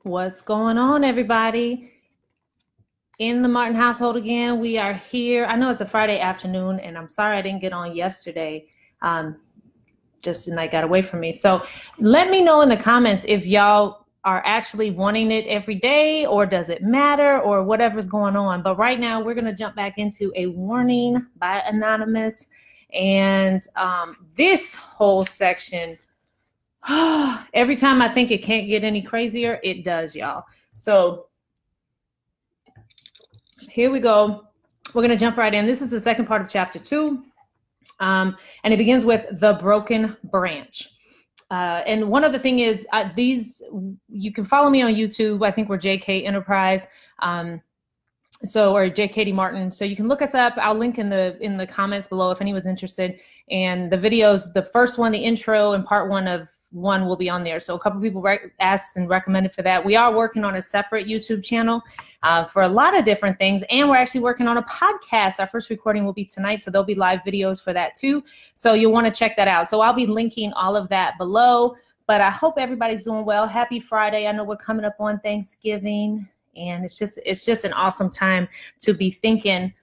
What's going on, everybody? In the Martin household again, we are here. I know it's a Friday afternoon, and I'm sorry I didn't get on yesterday. Just the night got away from me. So let me know in the comments if y'all are actually wanting it every day, or does it matter, or whatever's going on. But right now, we're going to jump back into a warning by Anonymous. And this whole section, every time I think it can't get any crazier, it does, y'all. So here we go. We're going to jump right in. This is the second part of chapter 2. And it begins with the broken branch. And one other thing is you can follow me on YouTube. I think we're JK Enterprise. Or JKD Martin. So you can look us up. I'll link in the comments below if anyone's interested. And the videos, the first one, the intro and part 1 of 1 will be on there. So a couple people asked and recommended for that. We are working on a separate YouTube channel for a lot of different things. And we're actually working on a podcast. Our first recording will be tonight. So there'll be live videos for that too. So you'll want to check that out. So I'll be linking all of that below. But I hope everybody's doing well. Happy Friday. I know we're coming up on Thanksgiving. And it's just an awesome time to be thinking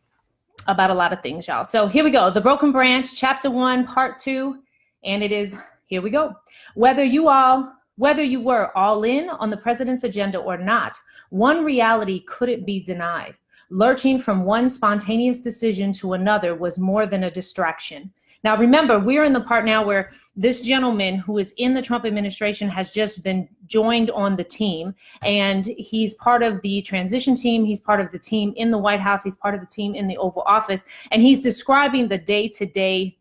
about a lot of things, y'all. So here we go. The Broken Branch, chapter 1, part 2. And it is, here we go. Whether you were all in on the president's agenda or not, one reality couldn't be denied. Lurching from one spontaneous decision to another was more than a distraction. Now, remember, we're in the part now where this gentleman who is in the Trump administration has just been joined on the team, and he's part of the transition team. He's part of the team in the White House. He's part of the team in the Oval Office, and he's describing the day-to-day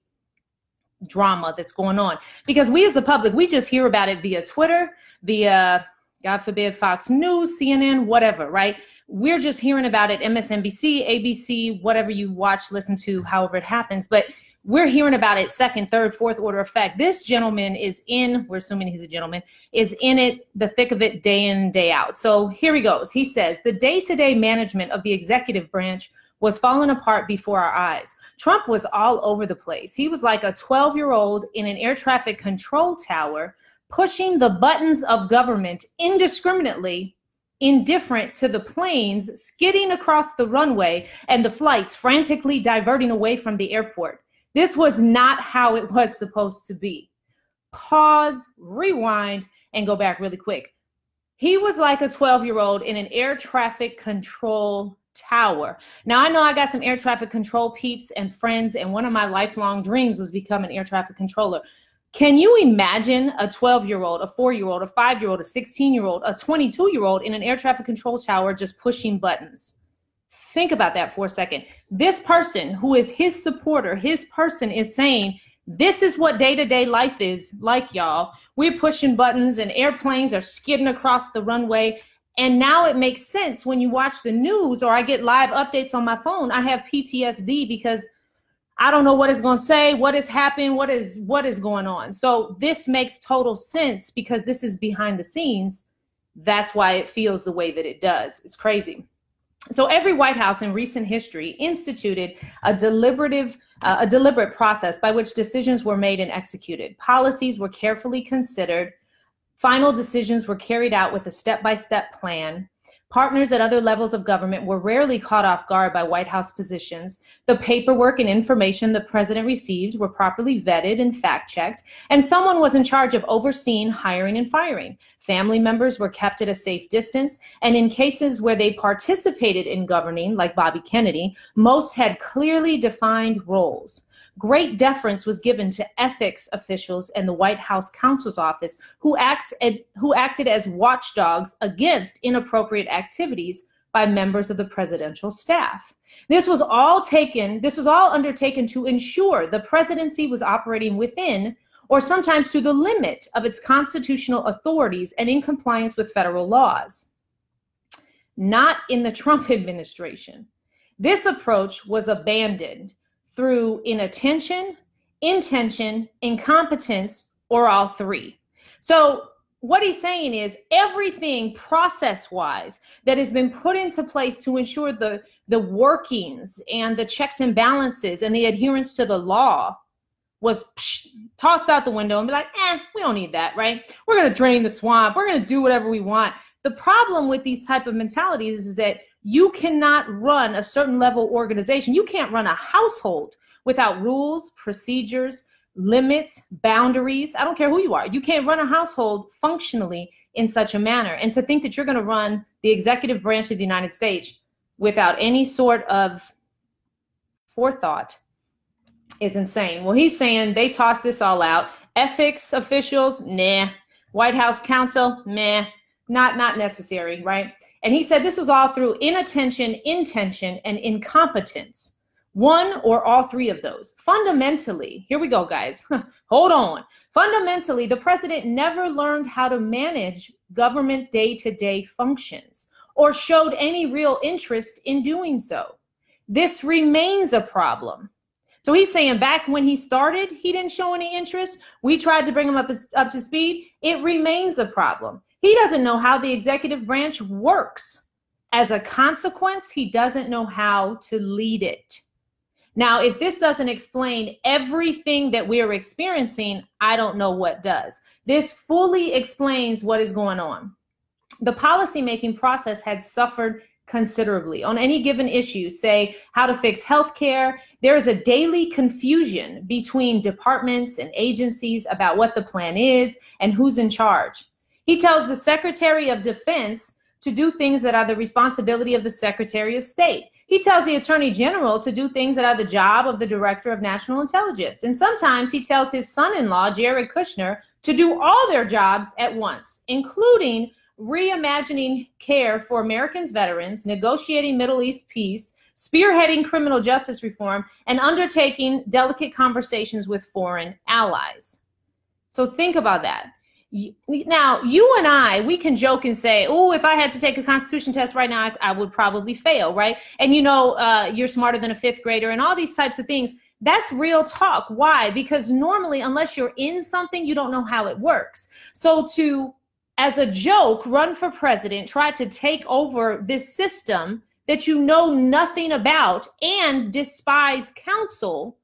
drama that's going on. Because we as the public, we just hear about it via Twitter, via, God forbid, Fox News, CNN, whatever, right? We're just hearing about it, MSNBC, ABC, whatever you watch, listen to, however it happens. But we're hearing about it second, third, fourth order effect. This gentleman is in, we're assuming he's a gentleman, is in it, the thick of it, day in, day out. So here he goes. He says, the day-to-day management of the executive branch was falling apart before our eyes. Trump was all over the place. He was like a 12-year-old in an air traffic control tower, pushing the buttons of government indiscriminately, indifferent to the planes skidding across the runway and the flights frantically diverting away from the airport. This was not how it was supposed to be. Pause, rewind, and go back really quick. He was like a 12-year-old in an air traffic control tower. Now, I know I got some air traffic control peeps and friends, and one of my lifelong dreams was become an air traffic controller. Can you imagine a 12-year-old, a 4-year-old, a 5-year-old, a 16-year-old, a 22-year-old in an air traffic control tower just pushing buttons? Think about that for a second. This person who is his supporter, his person is saying, this is what day-to-day life is like, y'all. We're pushing buttons and airplanes are skidding across the runway. And now it makes sense when you watch the news or I get live updates on my phone. I have PTSD because I don't know what it's going to say, what has happened, what is going on. So this makes total sense because this is behind the scenes. That's why it feels the way that it does. It's crazy. So every White House in recent history instituted a deliberate process by which decisions were made and executed. Policies were carefully considered. Final decisions were carried out with a step-by-step plan. Partners at other levels of government were rarely caught off guard by White House positions. The paperwork and information the president received were properly vetted and fact-checked, and someone was in charge of overseeing hiring and firing. Family members were kept at a safe distance, and in cases where they participated in governing, like Bobby Kennedy, most had clearly defined roles. Great deference was given to ethics officials and the White House counsel's office who acted as watchdogs against inappropriate activities by members of the presidential staff. This was all undertaken to ensure the presidency was operating within or sometimes to the limit of its constitutional authorities and in compliance with federal laws. Not in the Trump administration. This approach was abandoned through inattention, intention, incompetence, or all three. So what he's saying is everything process-wise that has been put into place to ensure the workings and the checks and balances and the adherence to the law was tossed out the window and be like, we don't need that, right? We're going to drain the swamp. We're going to do whatever we want. The problem with these type of mentalities is that you cannot run a certain level organization. You can't run a household without rules, procedures, limits, boundaries. I don't care who you are. You can't run a household functionally in such a manner. And to think that you're going to run the executive branch of the United States without any sort of forethought is insane. Well, he's saying they tossed this all out. Ethics officials, nah. White House counsel, meh. Not necessary, right? And he said this was all through inattention, intention, and incompetence. One or all three of those. Fundamentally, here we go, guys. Hold on. Fundamentally, the president never learned how to manage government day-to-day functions or showed any real interest in doing so. This remains a problem. So he's saying back when he started, he didn't show any interest. We tried to bring him up to speed. It remains a problem. He doesn't know how the executive branch works. As a consequence, he doesn't know how to lead it. Now, if this doesn't explain everything that we're experiencing, I don't know what does. This fully explains what is going on. The policymaking process had suffered considerably on any given issue, say how to fix healthcare. There is a daily confusion between departments and agencies about what the plan is and who's in charge. He tells the Secretary of Defense to do things that are the responsibility of the Secretary of State. He tells the Attorney General to do things that are the job of the Director of National Intelligence. And sometimes he tells his son-in-law, Jared Kushner, to do all their jobs at once, including reimagining care for Americans' veterans, negotiating Middle East peace, spearheading criminal justice reform, and undertaking delicate conversations with foreign allies. So think about that. Now, you and I, we can joke and say, oh, if I had to take a Constitution test right now, I would probably fail, right? And you know, you're smarter than a fifth grader and all these types of things. That's real talk. Why? Because normally, unless you're in something, you don't know how it works. So to, as a joke, run for president, try to take over this system that you know nothing about and despise counsel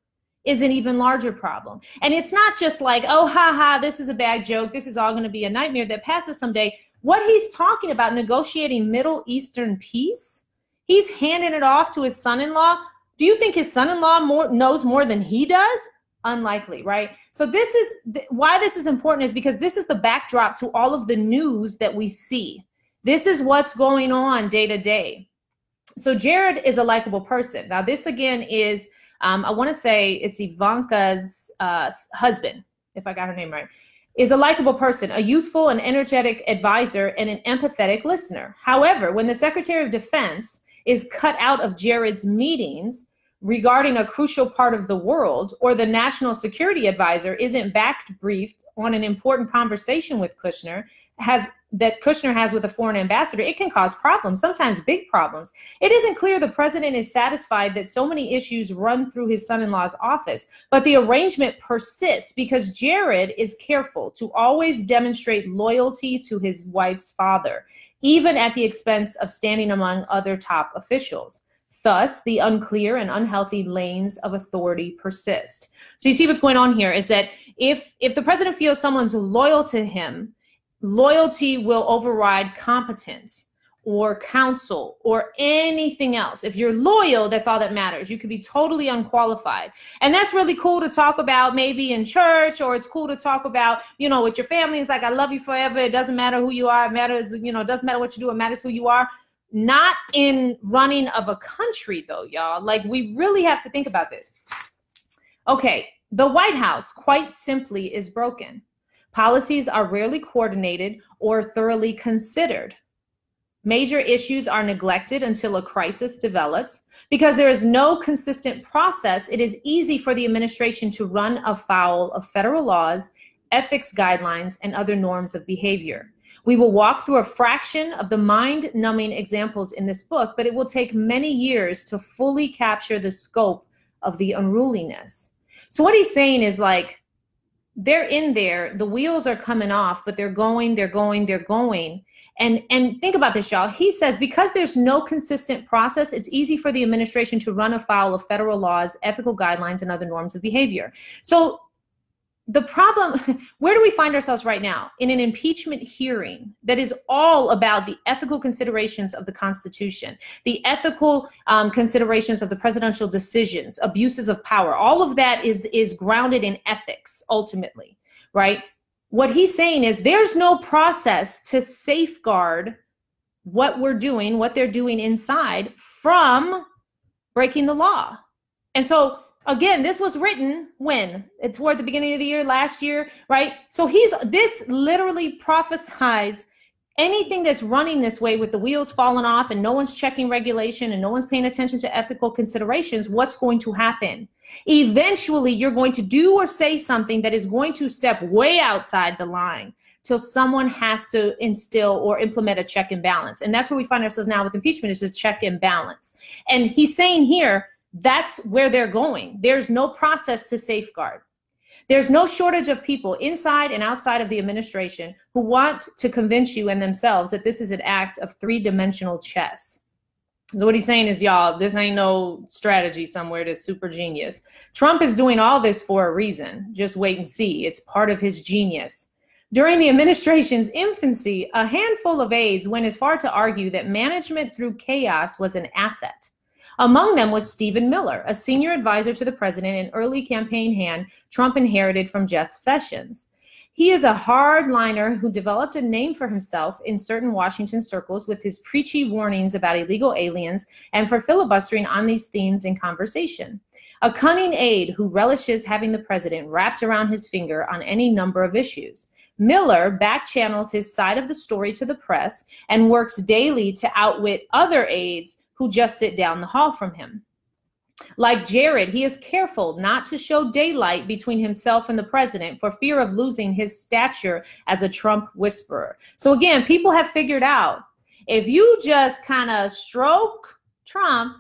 is an even larger problem. And it's not just like, oh, ha, this is a bad joke. This is all going to be a nightmare that passes someday. What he's talking about, negotiating Middle Eastern peace, he's handing it off to his son-in-law. Do you think his son-in-law knows more than he does? Unlikely, right? So this is why this is important, is because this is the backdrop to all of the news that we see. This is what's going on day to day. So Jared is a likable person. Now this again is, I want to say it's Ivanka's husband, if I got her name right, is a likable person, a youthful and energetic advisor, and an empathetic listener. However, when the Secretary of Defense is cut out of Jared's meetings regarding a crucial part of the world, or the National Security Advisor isn't briefed on an important conversation with Kushner, that Kushner has with a foreign ambassador, it can cause problems, sometimes big problems. It isn't clear the president is satisfied that so many issues run through his son-in-law's office, but the arrangement persists because Jared is careful to always demonstrate loyalty to his wife's father, even at the expense of standing among other top officials. Thus, the unclear and unhealthy lanes of authority persist. So you see what's going on here is that if the president feels someone's loyal to him, loyalty will override competence or counsel or anything else. If you're loyal, that's all that matters. You could be totally unqualified. And that's really cool to talk about maybe in church, or it's cool to talk about, you know, with your family. It's like, I love you forever. It doesn't matter who you are. It matters, you know, it doesn't matter what you do. It matters who you are. Not in running of a country though, y'all. Like, we really have to think about this. Okay, the White House quite simply is broken. Policies are rarely coordinated or thoroughly considered. Major issues are neglected until a crisis develops. Because there is no consistent process, it is easy for the administration to run afoul of federal laws, ethics guidelines, and other norms of behavior. We will walk through a fraction of the mind-numbing examples in this book, but it will take many years to fully capture the scope of the unruliness. So what he's saying is, like, they're in there, the wheels are coming off, but they're going. And think about this, y'all. He says, because there's no consistent process, it's easy for the administration to run afoul of federal laws, ethical guidelines, and other norms of behavior. So the problem, where do we find ourselves right now? In an impeachment hearing that is all about the ethical considerations of the Constitution, the ethical considerations of the presidential decisions, abuses of power. All of that is grounded in ethics, ultimately, right? What he's saying is there's no process to safeguard what we're doing, what they're doing inside from breaking the law. And so, again, this was written when? Toward the beginning of the year, last year, right? So this literally prophesies anything that's running this way with the wheels falling off and no one's checking regulation and no one's paying attention to ethical considerations, what's going to happen? Eventually, you're going to do or say something that is going to step way outside the line till someone has to instill or implement a check and balance. And that's where we find ourselves now with impeachment, is a check and balance. And he's saying here, that's where they're going. There's no process to safeguard. There's no shortage of people inside and outside of the administration who want to convince you and themselves that this is an act of three-dimensional chess. So what he's saying is, y'all, this ain't no strategy somewhere that's super genius. Trump is doing all this for a reason. Just wait and see. It's part of his genius. During the administration's infancy, a handful of aides went as far to argue that management through chaos was an asset. Among them was Stephen Miller, a senior advisor to the president and early campaign hand Trump inherited from Jeff Sessions. He is a hardliner who developed a name for himself in certain Washington circles with his preachy warnings about illegal aliens and for filibustering on these themes in conversation. A cunning aide who relishes having the president wrapped around his finger on any number of issues. Miller backchannels his side of the story to the press and works daily to outwit other aides who just sit down the hall from him. Like Jared, he is careful not to show daylight between himself and the president for fear of losing his stature as a Trump whisperer. So again, people have figured out, if you just kind of stroke Trump,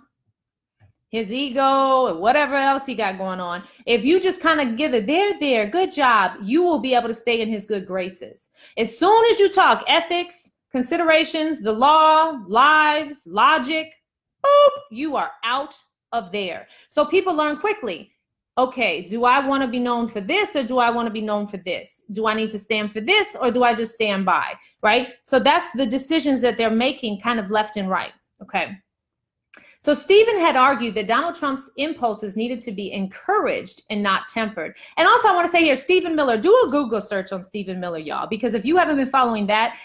his ego, and whatever else he got going on, if you just kind of give it, there, good job, you will be able to stay in his good graces. As soon as you talk ethics, considerations, the law, lives, logic, boop, you are out of there. So people learn quickly, okay, do I want to be known for this or do I want to be known for this? Do I need to stand for this or do I just stand by, right? So that's the decisions that they're making kind of left and right, okay? So Stephen had argued that Donald Trump's impulses needed to be encouraged and not tempered. And also I want to say here, Stephen Miller, do a Google search on Stephen Miller, y'all, because if you haven't been following that,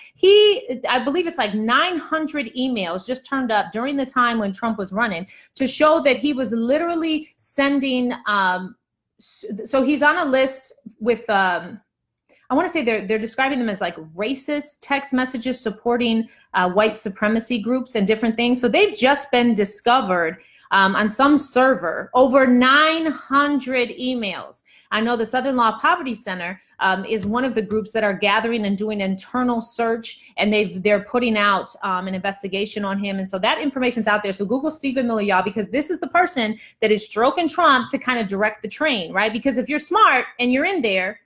I believe it's like 900 emails just turned up during the time when Trump was running to show that he was literally sending, so he's on a list with, I want to say they're describing them as like racist text messages supporting white supremacy groups and different things. So they've just been discovered on some server, over 900 emails. I know the Southern Law Poverty Center is one of the groups that are gathering and doing internal search, and they're putting out an investigation on him. And so that information's out there. So Google Stephen Miller, y'all, because this is the person that is stroking Trump to kind of direct the train, right? Because if you're smart and you're in there,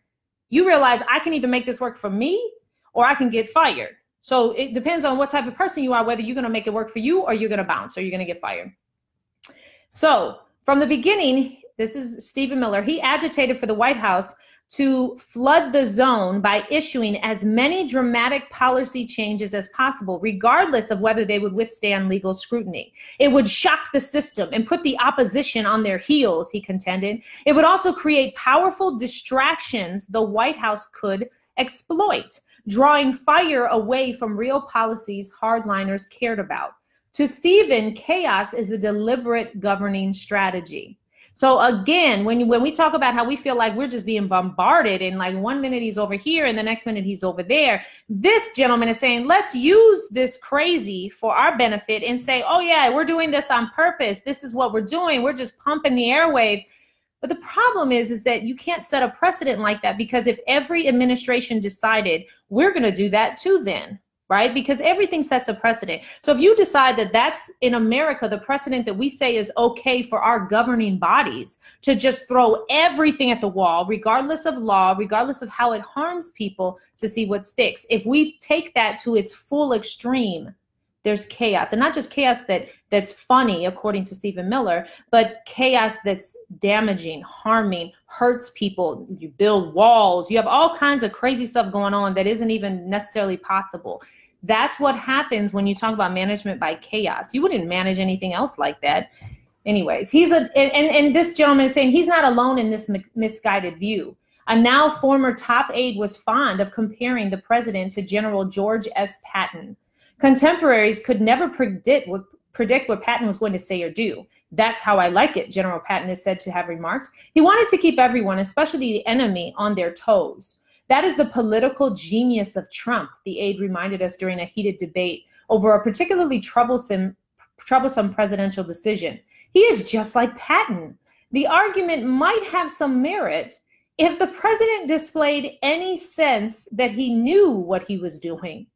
you realize I can either make this work for me or I can get fired. So it depends on what type of person you are, whether you're going to make it work for you or you're going to bounce or you're going to get fired. So from the beginning, this is Stephen Miller. He agitated for the White House to flood the zone by issuing as many dramatic policy changes as possible, regardless of whether they would withstand legal scrutiny. It would shock the system and put the opposition on their heels, he contended. It would also create powerful distractions the White House could exploit, drawing fire away from real policies hardliners cared about. To Stephen, chaos is a deliberate governing strategy. So again, when we talk about how we feel like we're just being bombarded and like 1 minute he's over here and the next minute he's over there, this gentleman is saying, let's use this crazy for our benefit and say, oh yeah, we're doing this on purpose. This is what we're doing. We're just pumping the airwaves. But the problem is that you can't set a precedent like that, because if every administration decided we're going to do that too then, right? Because everything sets a precedent. So if you decide that that's in America, the precedent that we say is okay for our governing bodies to just throw everything at the wall, regardless of law, regardless of how it harms people, to see what sticks. If we take that to its full extreme, There's chaos, and not just chaos that's funny, according to Stephen Miller, but chaos that's damaging, harming, hurts people. You build walls. You have all kinds of crazy stuff going on that isn't even necessarily possible. That's what happens when you talk about management by chaos. You wouldn't manage anything else like that. Anyways, and this gentleman is saying he's not alone in this misguided view. A now former top aide was fond of comparing the president to General George S. Patton. Contemporaries could never predict what Patton was going to say or do. That's how I like it, General Patton is said to have remarked. He wanted to keep everyone, especially the enemy, on their toes. That is the political genius of Trump, the aide reminded us during a heated debate over a particularly troublesome presidential decision. He is just like Patton. The argument might have some merit if the president displayed any sense that he knew what he was doing.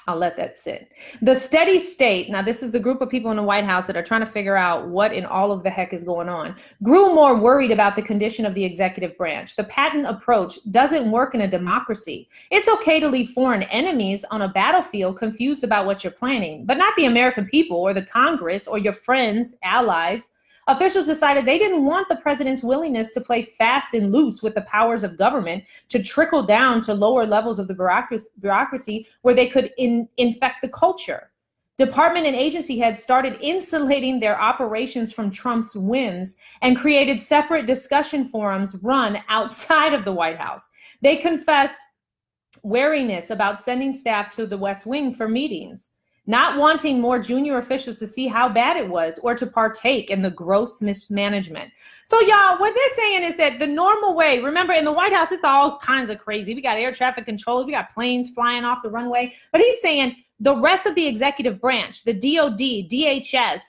I'll let that sit. The steady state, now this is the group of people in the White House that are trying to figure out what in all of the heck is going on, grew more worried about the condition of the executive branch. The Patton approach doesn't work in a democracy. It's okay to leave foreign enemies on a battlefield confused about what you're planning, but not the American people or the Congress or your friends, allies. Officials decided they didn't want the president's willingness to play fast and loose with the powers of government to trickle down to lower levels of the bureaucracy where they could infect the culture. Department and agency heads started insulating their operations from Trump's whims and created separate discussion forums run outside of the White House. They confessed wariness about sending staff to the West Wing for meetings, not wanting more junior officials to see how bad it was or to partake in the gross mismanagement. So y'all, what they're saying is that the normal way, remember in the White House, it's all kinds of crazy. We got air traffic controllers, we got planes flying off the runway, but he's saying the rest of the executive branch, the DOD, DHS,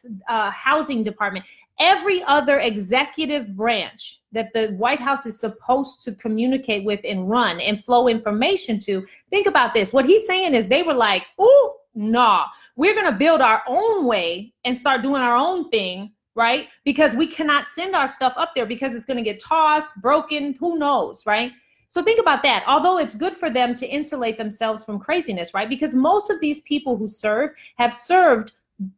housing department, every other executive branch that the White House is supposed to communicate with and run and flow information to, think about this. What he's saying is they were like, ooh, nah, we're going to build our own way and start doing our own thing, right? Because we cannot send our stuff up there because it's going to get tossed, broken, who knows, right? So think about that. Although it's good for them to insulate themselves from craziness, right? Because most of these people who serve have served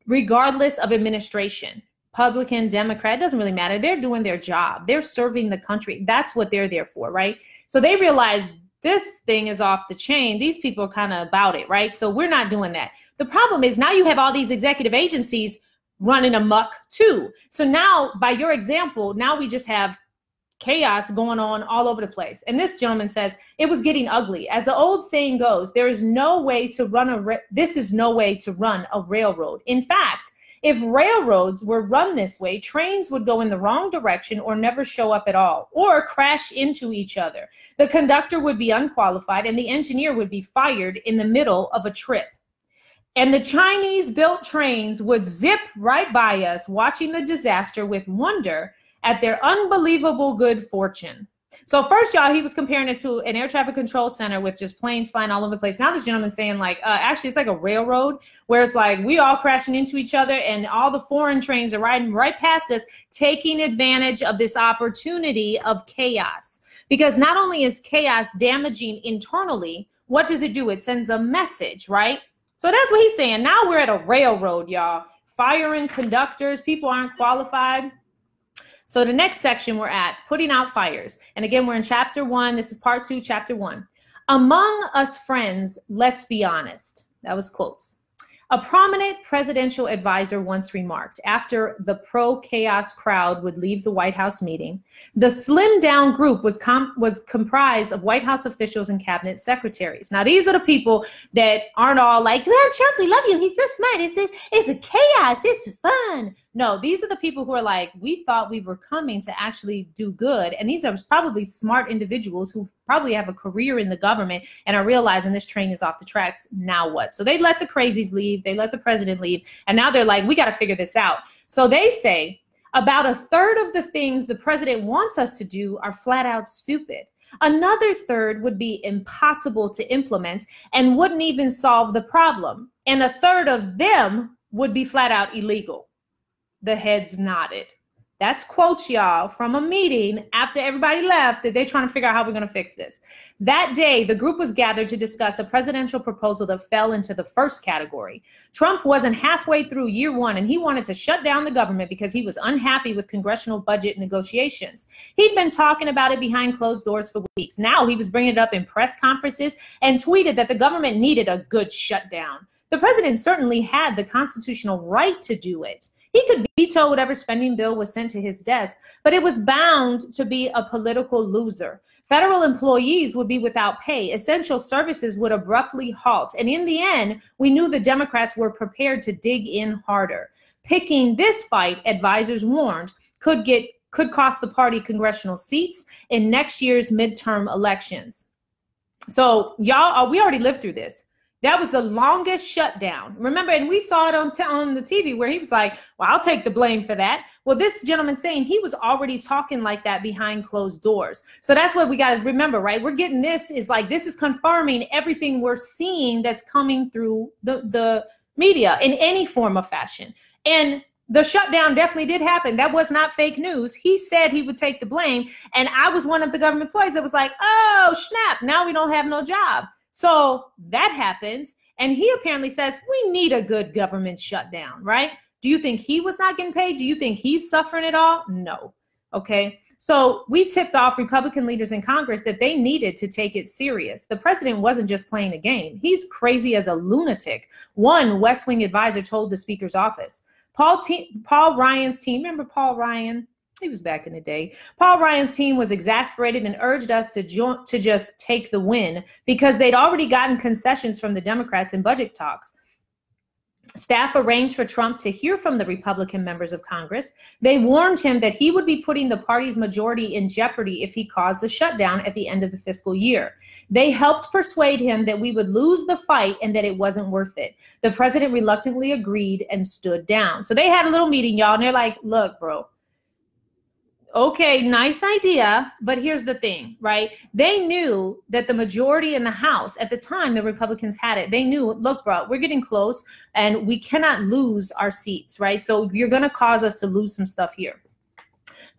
regardless of administration. Republican, Democrat, it doesn't really matter. They're doing their job. They're serving the country. That's what they're there for, right? So they realize this thing is off the chain. These people are kind of about it, right? So we're not doing that. The problem is now you have all these executive agencies running amok too. So now, by your example, now we just have chaos going on all over the place. And this gentleman says it was getting ugly. As the old saying goes, there is no way to run this is no way to run a railroad. In fact, if railroads were run this way, trains would go in the wrong direction or never show up at all, or crash into each other. The conductor would be unqualified and the engineer would be fired in the middle of a trip. And the Chinese-built trains would zip right by us, watching the disaster with wonder at their unbelievable good fortune. So first, y'all, he was comparing it to an air traffic control center with just planes flying all over the place. Now this gentleman's saying like, actually, it's like a railroad where it's like we all crashing into each other and all the foreign trains are riding right past us, taking advantage of this opportunity of chaos. Because not only is chaos damaging internally, what does it do? It sends a message, right? So that's what he's saying. Now we're at a railroad, y'all. Firing conductors, people aren't qualified. So the next section we're at, putting out fires. And again, we're in chapter 1. This is part 2, chapter 1. Among us friends, let's be honest. That was quotes. A prominent presidential advisor once remarked, after the pro-chaos crowd would leave the White House meeting, the slimmed-down group was comprised of White House officials and cabinet secretaries. Now, these are the people that aren't all like, well, Trump, we love you. He's so smart. It's a chaos. It's fun. No, these are the people who are like, we thought we were coming to actually do good. And these are probably smart individuals who probably have a career in the government and are realizing this train is off the tracks. Now what? So they let the crazies leave. They let the president leave. And now they're like, we got to figure this out. So they say about a third of the things the president wants us to do are flat out stupid. Another third would be impossible to implement and wouldn't even solve the problem. And a third of them would be flat out illegal. The heads nodded. That's quotes, y'all, from a meeting after everybody left that they're trying to figure out how we're going to fix this. That day, the group was gathered to discuss a presidential proposal that fell into the first category. Trump wasn't halfway through year one, and he wanted to shut down the government because he was unhappy with congressional budget negotiations. He'd been talking about it behind closed doors for weeks. Now he was bringing it up in press conferences and tweeted that the government needed a good shutdown. The president certainly had the constitutional right to do it. He could veto whatever spending bill was sent to his desk, but it was bound to be a political loser. Federal employees would be without pay. Essential services would abruptly halt. And in the end, we knew the Democrats were prepared to dig in harder. Picking this fight, advisors warned, could cost the party congressional seats in next year's midterm elections. So y'all, we already lived through this. That was the longest shutdown. Remember, and we saw it on the TV where he was like, well, I'll take the blame for that. Well, this gentleman saying he was already talking like that behind closed doors. So that's what we got to remember, right? We're getting this is confirming everything we're seeing that's coming through the media in any form of fashion. And the shutdown definitely did happen. That was not fake news. He said he would take the blame. And I was one of the government employees that was like, oh, snap, now we don't have no job. So that happens, and he apparently says we need a good government shutdown, right? Do you think he was not getting paid? Do you think he's suffering it all? No. Okay. So we tipped off Republican leaders in Congress that they needed to take it serious. The president wasn't just playing a game. He's crazy as a lunatic. One West Wing advisor told the speaker's office. Paul Ryan's team, remember Paul Ryan? He was back in the day. Paul Ryan's team was exasperated and urged us to just take the win because they'd already gotten concessions from the Democrats in budget talks. Staff arranged for Trump to hear from the Republican members of Congress. They warned him that he would be putting the party's majority in jeopardy if he caused the shutdown at the end of the fiscal year. They helped persuade him that we would lose the fight and that it wasn't worth it. The president reluctantly agreed and stood down. So they had a little meeting, y'all, and they're like, look, bro, okay, nice idea, but here's the thing, right? They knew that the majority in the House, at the time the Republicans had it, they knew, look, bro, we're getting close and we cannot lose our seats, right? So you're going to cause us to lose some stuff here.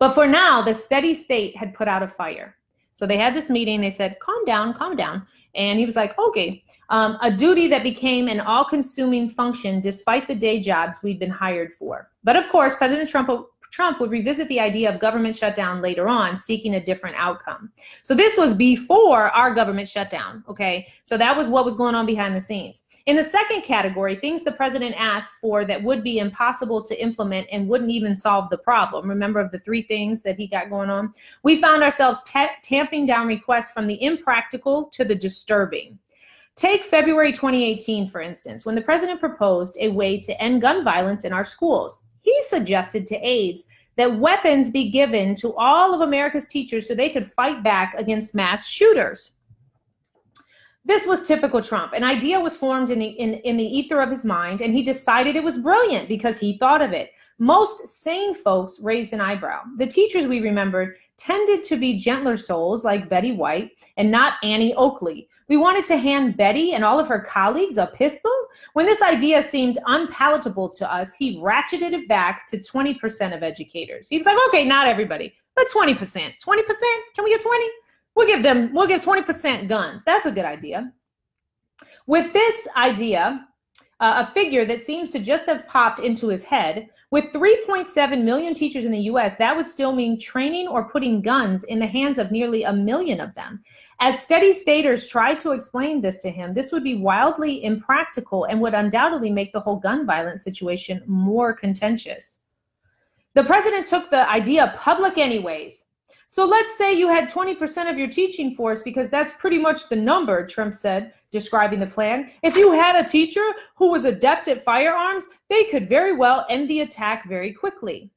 But for now, the steady state had put out a fire. So they had this meeting, they said, calm down, calm down. And he was like, okay, a duty that became an all-consuming function despite the day jobs we'd been hired for. But of course, President Trump would revisit the idea of government shutdown later on, seeking a different outcome. So this was before our government shutdown, okay? So that was what was going on behind the scenes. In the second category, things the president asked for that would be impossible to implement and wouldn't even solve the problem. Remember of the three things that he got going on? We found ourselves tamping down requests from the impractical to the disturbing. Take February 2018, for instance, when the president proposed a way to end gun violence in our schools. He suggested to aides that weapons be given to all of America's teachers so they could fight back against mass shooters. This was typical Trump. An idea was formed in the ether of his mind, and he decided it was brilliant because he thought of it. Most sane folks raised an eyebrow. The teachers, we remembered, tended to be gentler souls like Betty White and not Annie Oakley. We wanted to hand Betty and all of her colleagues a pistol. When this idea seemed unpalatable to us, he ratcheted it back to 20% of educators. He was like, okay, not everybody, but 20%. 20%? Can we get 20? We'll give 20% guns. That's a good idea. With this idea, a figure that seems to just have popped into his head, with 3.7 million teachers in the US, that would still mean training or putting guns in the hands of nearly 1 million of them. As steady staters tried to explain this to him, this would be wildly impractical and would undoubtedly make the whole gun violence situation more contentious. The president took the idea public anyways. So let's say you had 20% of your teaching force, because that's pretty much the number, Trump said, describing the plan. If you had a teacher who was adept at firearms, they could very well end the attack very quickly.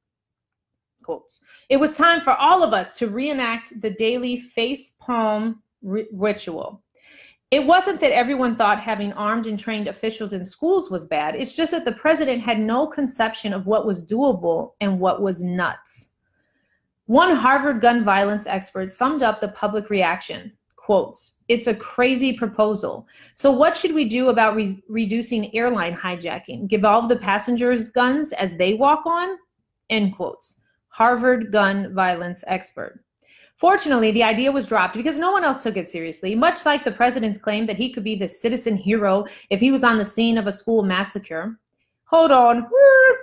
Quotes. It was time for all of us to reenact the daily face palm ritual. It wasn't that everyone thought having armed and trained officials in schools was bad. It's just that the president had no conception of what was doable and what was nuts. One Harvard gun violence expert summed up the public reaction. Quotes, it's a crazy proposal. So what should we do about reducing airline hijacking? Give all of the passengers guns as they walk on? End quotes. Harvard gun violence expert. Fortunately, the idea was dropped because no one else took it seriously, much like the president's claim that he could be the citizen hero if he was on the scene of a school massacre. Hold on,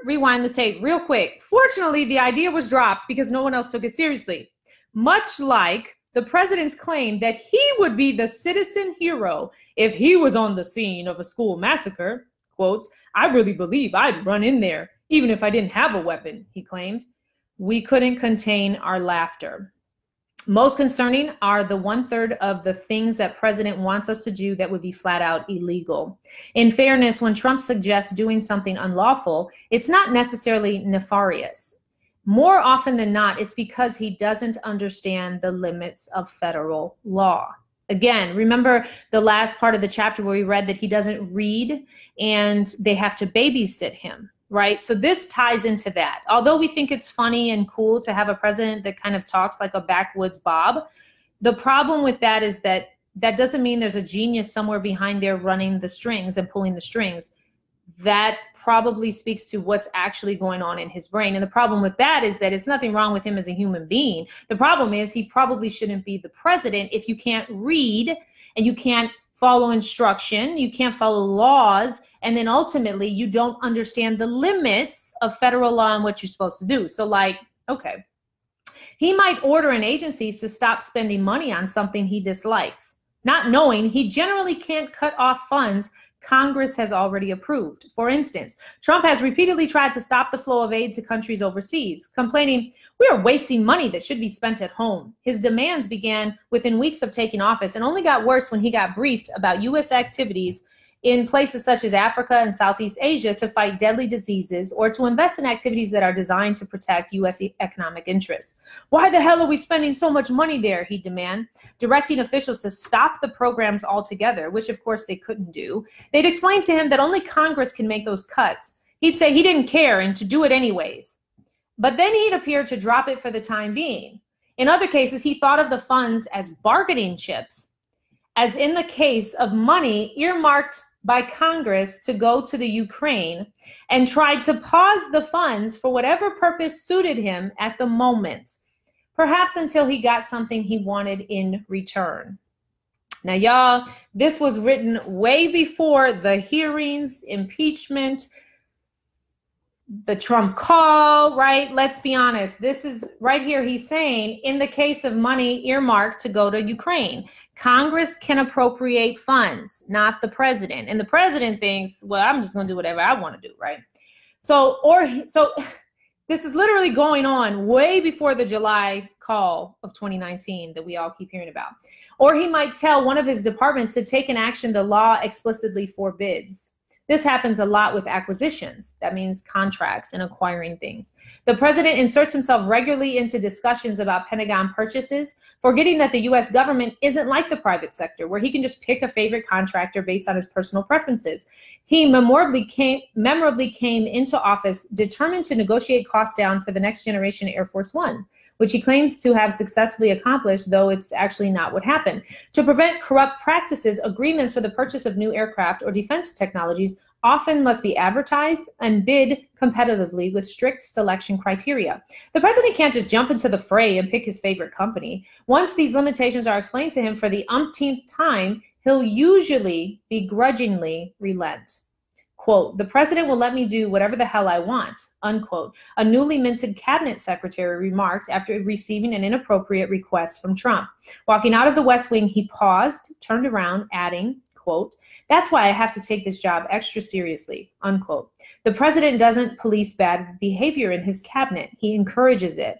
rewind the tape real quick. Fortunately, the idea was dropped because no one else took it seriously, much like the president's claim that he would be the citizen hero if he was on the scene of a school massacre. Quotes, "I really believe I'd run in there, even if I didn't have a weapon," he claimed. We couldn't contain our laughter. Most concerning are the 1/3 of the things that president wants us to do that would be flat out illegal. In fairness, when Trump suggests doing something unlawful, it's not necessarily nefarious. More often than not, it's because he doesn't understand the limits of federal law. Again, remember the last part of the chapter where we read that he doesn't read and they have to babysit him, right? So this ties into that. Although we think it's funny and cool to have a president that kind of talks like a backwoods Bob, the problem with that is that that doesn't mean there's a genius somewhere behind there running the strings and pulling the strings. That probably speaks to what's actually going on in his brain. And the problem with that is that it's nothing wrong with him as a human being. The problem is he probably shouldn't be the president if you can't read and you can't follow instruction, you can't follow laws, and then ultimately you don't understand the limits of federal law and what you're supposed to do. So like, okay, he might order an agency to stop spending money on something he dislikes, not knowing he generally can't cut off funds Congress has already approved. For instance, Trump has repeatedly tried to stop the flow of aid to countries overseas, complaining, "We are wasting money that should be spent at home." His demands began within weeks of taking office and only got worse when he got briefed about U.S. activities in places such as Africa and Southeast Asia to fight deadly diseases or to invest in activities that are designed to protect U.S. economic interests. "Why the hell are we spending so much money there?" he demanded, directing officials to stop the programs altogether, which of course they couldn't do. They'd explain to him that only Congress can make those cuts. He'd say he didn't care and to do it anyways. But then he'd appear to drop it for the time being. In other cases, he thought of the funds as bargaining chips, as in the case of money earmarked by Congress to go to the Ukraine, and tried to pause the funds for whatever purpose suited him at the moment, perhaps until he got something he wanted in return. Now, y'all, this was written way before the hearings, impeachment, the Trump call, right? Let's be honest. This is right here. He's saying in the case of money earmarked to go to Ukraine, Congress can appropriate funds, not the president. And the president thinks, well, I'm just going to do whatever I want to do, right? So this is literally going on way before the July call of 2019 that we all keep hearing about. Or he might tell one of his departments to take an action the law explicitly forbids. This happens a lot with acquisitions. That means contracts and acquiring things. The president inserts himself regularly into discussions about Pentagon purchases, forgetting that the U.S. government isn't like the private sector, where he can just pick a favorite contractor based on his personal preferences. He memorably came into office determined to negotiate costs down for the next generation Air Force One, which he claims to have successfully accomplished, though it's actually not what happened. To prevent corrupt practices, agreements for the purchase of new aircraft or defense technologies often must be advertised and bid competitively with strict selection criteria. The president can't just jump into the fray and pick his favorite company. Once these limitations are explained to him for the umpteenth time, he'll usually begrudgingly relent. Quote, "The president will let me do whatever the hell I want," unquote, a newly minted cabinet secretary remarked after receiving an inappropriate request from Trump. Walking out of the West Wing, he paused, turned around, adding, quote, "That's why I have to take this job extra seriously," unquote. The president doesn't police bad behavior in his cabinet. He encourages it.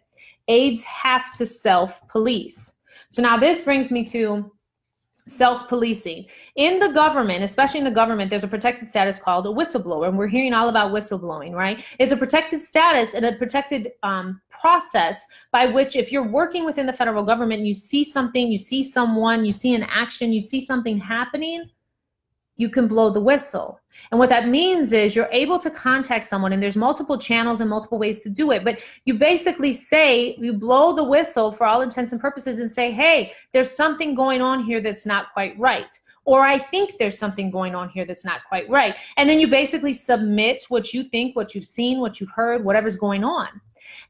Aides have to self-police. So now this brings me to self-policing. In the government, especially in the government, there's a protected status called a whistleblower, and we're hearing all about whistleblowing, right? It's a protected status and a protected process by which if you're working within the federal government, you see something, you see someone, you see an action, you see something happening, you can blow the whistle. And what that means is you're able to contact someone, and there's multiple channels and multiple ways to do it, but you basically say, you blow the whistle for all intents and purposes and say, hey, there's something going on here that's not quite right. Or I think there's something going on here that's not quite right. And then you basically submit what you think, what you've seen, what you've heard, whatever's going on.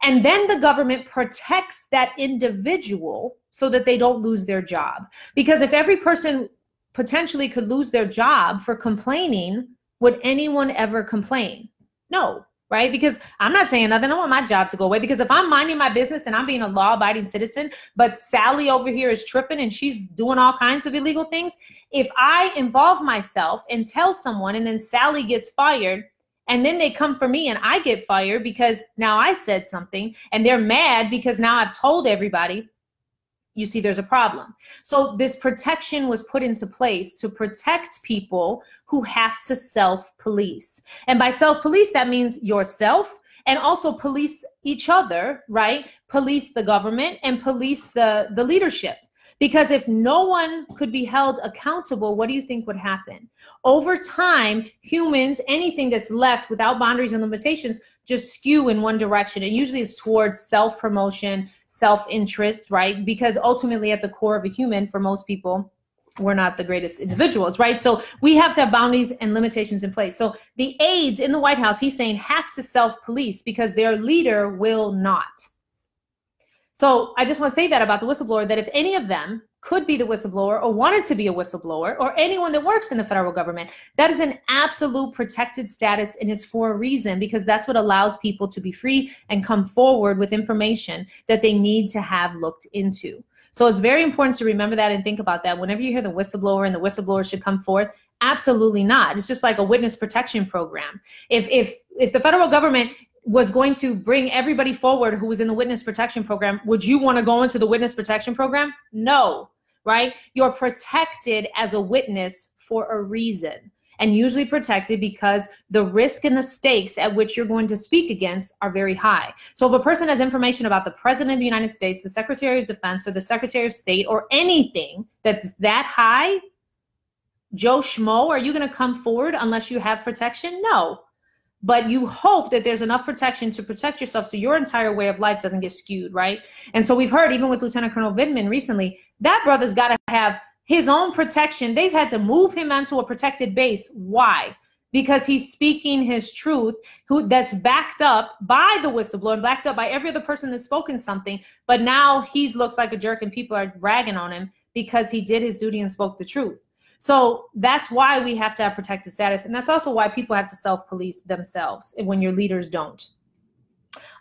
And then the government protects that individual so that they don't lose their job. Because if every person potentially could lose their job for complaining, would anyone ever complain? No, right? Because I'm not saying nothing. I want my job to go away. Because if I'm minding my business and I'm being a law-abiding citizen, but Sally over here is tripping and she's doing all kinds of illegal things, if I involve myself and tell someone and then Sally gets fired, and then they come for me and I get fired because now I said something, and they're mad because now I've told everybody, you see there's a problem. So this protection was put into place to protect people who have to self-police. And by self-police, that means yourself and also police each other, right? Police the government and police the leadership. Because if no one could be held accountable, what do you think would happen? Over time, humans, anything that's left without boundaries and limitations, just skew in one direction. And usually it's towards self-promotion, self-interest, right? Because ultimately at the core of a human, for most people, we're not the greatest individuals, right? So we have to have boundaries and limitations in place. So the aides in the White House, he's saying, have to self-police because their leader will not. So I just want to say that about the whistleblower, that if any of them could be the whistleblower or wanted to be a whistleblower or anyone that works in the federal government, that is an absolute protected status, and it's for a reason, because that's what allows people to be free and come forward with information that they need to have looked into. So it's very important to remember that and think about that. Whenever you hear the whistleblower and the whistleblower should come forth, absolutely not. It's just like a witness protection program. If the federal government was going to bring everybody forward who was in the witness protection program, would you want to go into the witness protection program? No, right? You're protected as a witness for a reason, and usually protected because the risk and the stakes at which you're going to speak against are very high. So if a person has information about the President of the United States, the Secretary of Defense, or the Secretary of State, or anything that's that high, Joe Schmo, are you going to come forward unless you have protection? No. But you hope that there's enough protection to protect yourself so your entire way of life doesn't get skewed, right? And so we've heard, even with Lieutenant Colonel Vindman recently, that brother's got to have his own protection. They've had to move him onto a protected base. Why? Because he's speaking his truth, that's backed up by the whistleblower and backed up by every other person that's spoken something. But now he looks like a jerk and people are ragging on him because he did his duty and spoke the truth. So that's why we have to have protected status. And that's also why people have to self-police themselves when your leaders don't.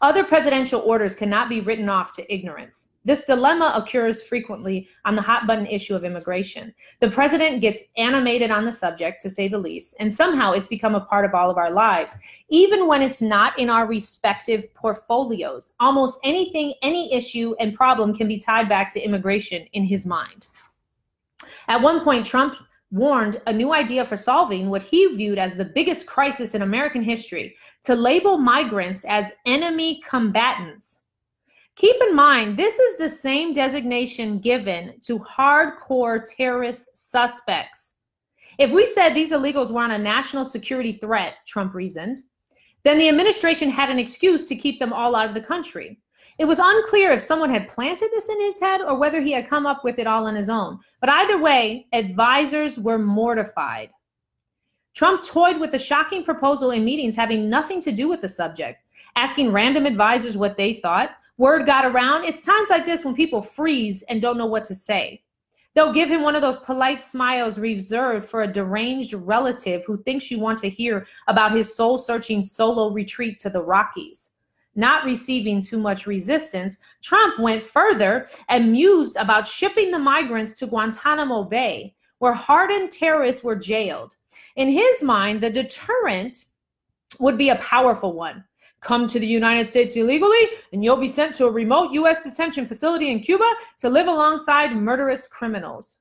Other presidential orders cannot be written off to ignorance. This dilemma occurs frequently on the hot button issue of immigration. The president gets animated on the subject, to say the least, and somehow it's become a part of all of our lives, even when it's not in our respective portfolios. Almost anything, any issue and problem can be tied back to immigration in his mind. At one point, Trump warned a new idea for solving what he viewed as the biggest crisis in American history: to label migrants as enemy combatants. Keep in mind, this is the same designation given to hardcore terrorist suspects. If we said these illegals were on a national security threat, Trump reasoned, then the administration had an excuse to keep them all out of the country. It was unclear if someone had planted this in his head or whether he had come up with it all on his own. But either way, advisors were mortified. Trump toyed with the shocking proposal in meetings having nothing to do with the subject, asking random advisors what they thought. Word got around. It's times like this when people freeze and don't know what to say. They'll give him one of those polite smiles reserved for a deranged relative who thinks you want to hear about his soul-searching solo retreat to the Rockies. Not receiving too much resistance, Trump went further and mused about shipping the migrants to Guantanamo Bay, where hardened terrorists were jailed. In his mind, the deterrent would be a powerful one. Come to the United States illegally, and you'll be sent to a remote U.S. detention facility in Cuba to live alongside murderous criminals.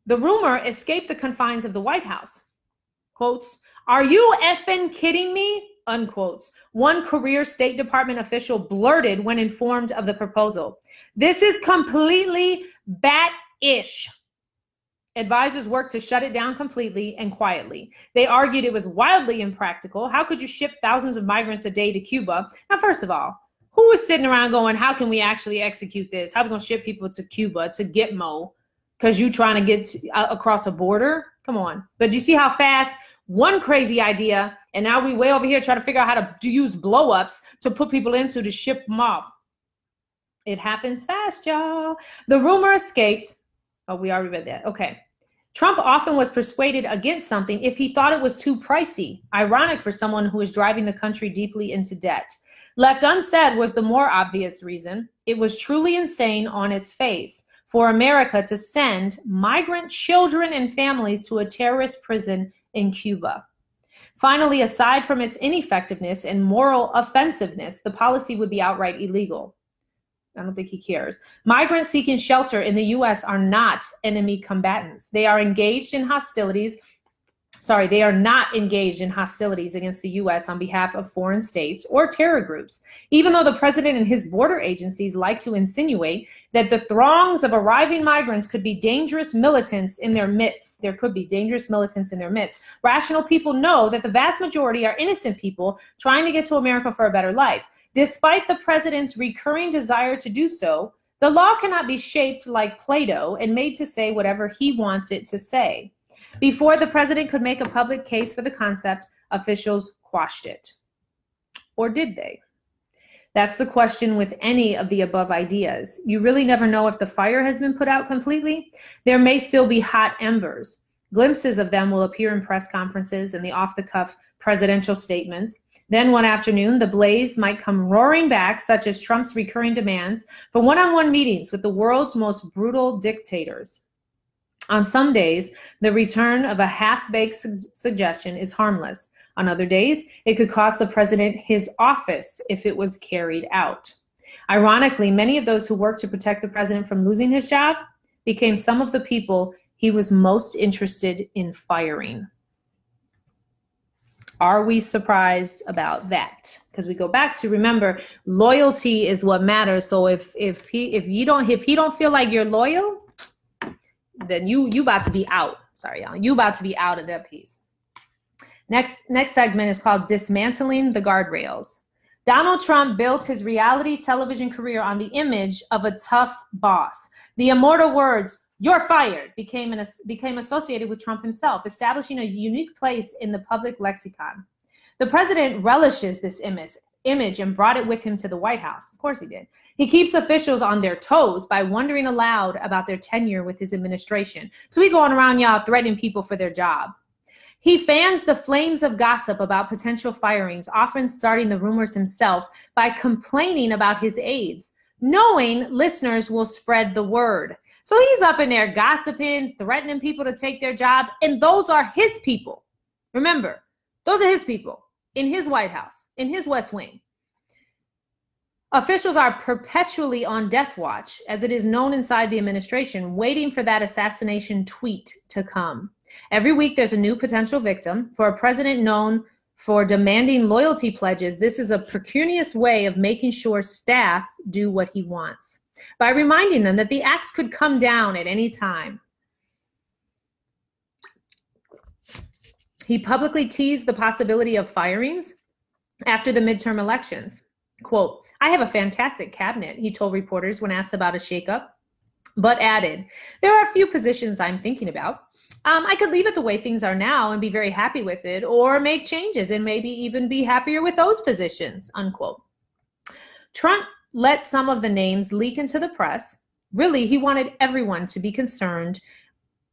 The rumor escaped the confines of the White House. Quotes, "Are you effing kidding me?" Unquotes. One career State Department official blurted when informed of the proposal. "This is completely bat-ish." Advisors worked to shut it down completely and quietly. They argued it was wildly impractical. How could you ship thousands of migrants a day to Cuba? Now, first of all, who was sitting around going, how can we actually execute this? How are we going to ship people to Cuba, to Gitmo, because you trying to get across a border? Come on. But you see how fast one crazy idea, and now we way over here trying to figure out how to use blow-ups to put people into to ship them off. It happens fast, y'all. The rumor escaped. Oh, we already read that. Okay. Trump often was persuaded against something if he thought it was too pricey. Ironic for someone who is driving the country deeply into debt. Left unsaid was the more obvious reason. It was truly insane on its face for America to send migrant children and families to a terrorist prison in Cuba. Finally, aside from its ineffectiveness and moral offensiveness, the policy would be outright illegal. I don't think he cares. Migrants seeking shelter in the U.S. are not enemy combatants. They are engaged in hostilities. They are not engaged in hostilities against the U.S. on behalf of foreign states or terror groups. Even though the president and his border agencies like to insinuate that the throngs of arriving migrants could be dangerous militants in their midst, rational people know that the vast majority are innocent people trying to get to America for a better life. Despite the president's recurring desire to do so, the law cannot be shaped like Play-Doh and made to say whatever he wants it to say. Before the president could make a public case for the concept, officials quashed it. Or did they? That's the question with any of the above ideas. You really never know if the fire has been put out completely. There may still be hot embers. Glimpses of them will appear in press conferences and the off-the-cuff presidential statements. Then one afternoon, the blaze might come roaring back, such as Trump's recurring demands for one-on-one meetings with the world's most brutal dictators. On some days, the return of a half-baked suggestion is harmless. On other days, it could cost the president his office if it was carried out. Ironically, many of those who worked to protect the president from losing his job became some of the people he was most interested in firing. Are we surprised about that? Because we go back to, remember, loyalty is what matters. So if he don't feel like you're loyal, then you about to be out. Sorry, y'all. You about to be out of that piece. Next segment is called Dismantling the Guardrails. Donald Trump built his reality television career on the image of a tough boss. The immortal words, "You're fired," became associated with Trump himself, establishing a unique place in the public lexicon. The president relishes this image and brought it with him to the White House. Of course he did. He keeps officials on their toes by wondering aloud about their tenure with his administration. So he going around, y'all, threatening people for their job. He fans the flames of gossip about potential firings, often starting the rumors himself by complaining about his aides, knowing listeners will spread the word. So he's up in there gossiping, threatening people to take their job, and those are his people. Remember, those are his people in his White House, in his West Wing. Officials are perpetually on death watch, as it is known inside the administration, waiting for that assassination tweet to come. Every week there's a new potential victim. For a president known for demanding loyalty pledges, this is a precarious way of making sure staff do what he wants, by reminding them that the axe could come down at any time. He publicly teased the possibility of firings after the midterm elections. Quote, "I have a fantastic cabinet," he told reporters when asked about a shakeup, but added, "There are a few positions I'm thinking about. I could leave it the way things are now and be very happy with it, or make changes and maybe even be happier with those positions," unquote. Trump let some of the names leak into the press. Really, he wanted everyone to be concerned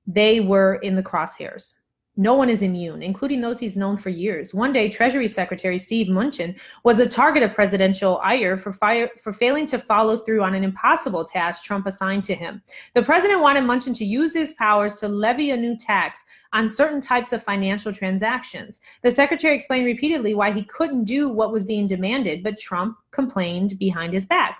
they were in the crosshairs. No one is immune, including those he's known for years. One day, Treasury Secretary Steve Mnuchin was a target of presidential ire for failing to follow through on an impossible task Trump assigned to him. The president wanted Mnuchin to use his powers to levy a new tax on certain types of financial transactions. The secretary explained repeatedly why he couldn't do what was being demanded, but Trump complained behind his back.